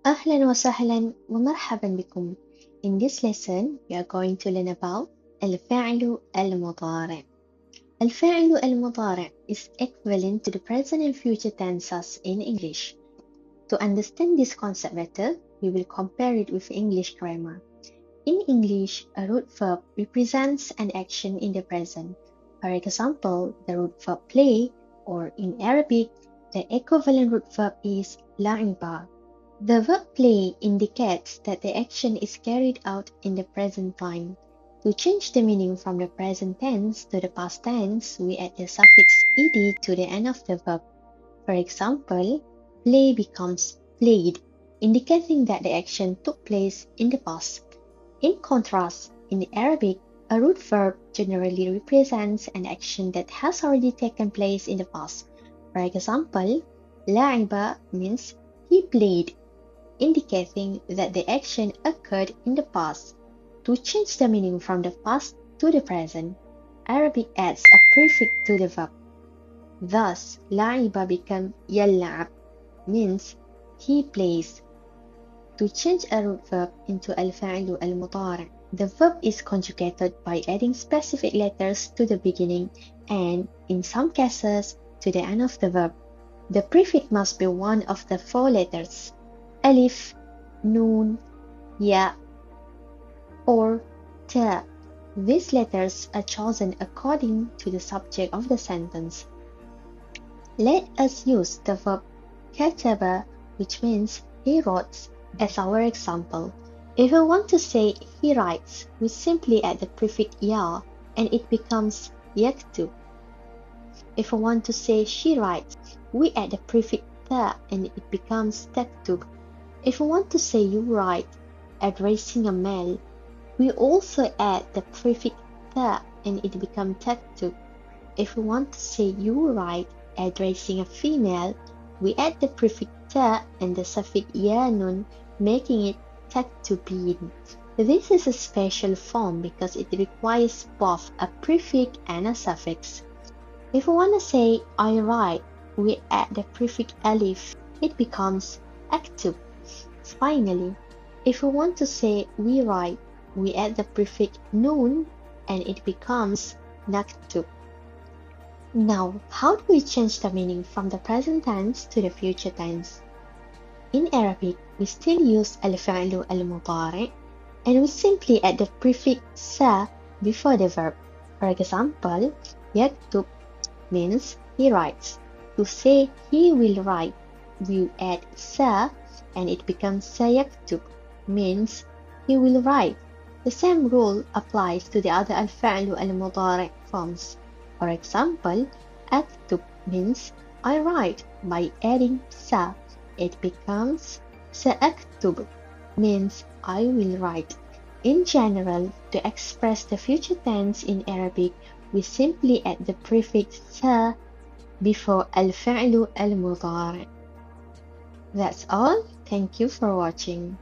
أهلا وسهلا ومرحبا بكم. In this lesson, we are going to learn about الفعل المضارع. الفعل المضارع is equivalent to the present and future tenses in English. To understand this concept better, we will compare it with English grammar. In English, a root verb represents an action in the present. For example, the root verb play, or in Arabic, the equivalent root verb is لعب. The verb play indicates that the action is carried out in the present time. To change the meaning from the present tense to the past tense, we add the suffix ed to the end of the verb. For example, play becomes played, indicating that the action took place in the past. In contrast, in Arabic, a root verb generally represents an action that has already taken place in the past. For example, لعب means he played, indicating that the action occurred in the past. To change the meaning from the past to the present, Arabic adds a prefix to the verb. Thus, لعب become يلعب, means he plays. To change a root verb into الفعل المضارع, the verb is conjugated by adding specific letters to the beginning and, in some cases, to the end of the verb. The prefix must be one of the four letters: alif, noon, ya, or ta. These letters are chosen according to the subject of the sentence. Let us use the verb كتب, which means he wrote, as our example. If we want to say he writes, we simply add the prefix ya and it becomes يكتب. If we want to say she writes, we add the prefix ta and it becomes تكتب. If we want to say you write, addressing a male, we also add the prefix ta and it becomes تكتب. If we want to say you write, addressing a female, we add the prefix ta and the suffix yanun, making it تكتبين. This is a special form because it requires both a prefix and a suffix. If we want to say I write, we add the prefix alif, it becomes أكتب. Finally, if we want to say we write, we add the prefix noon and it becomes نكتب. Now, how do we change the meaning from the present tense to the future tense? In Arabic, we still use الفعل المضارع and we simply add the prefix sa before the verb. For example, يكتب means he writes. To say he will write, we add sa and it becomes سيكتب, means he will write. The same rule applies to the other الفعل المضارع forms. For example, أكتب means I write. By adding sa, it becomes سأكتب, means I will write. In general, to express the future tense in Arabic, we simply add the prefix sa before الفعل المضارع. That's all. Thank you for watching.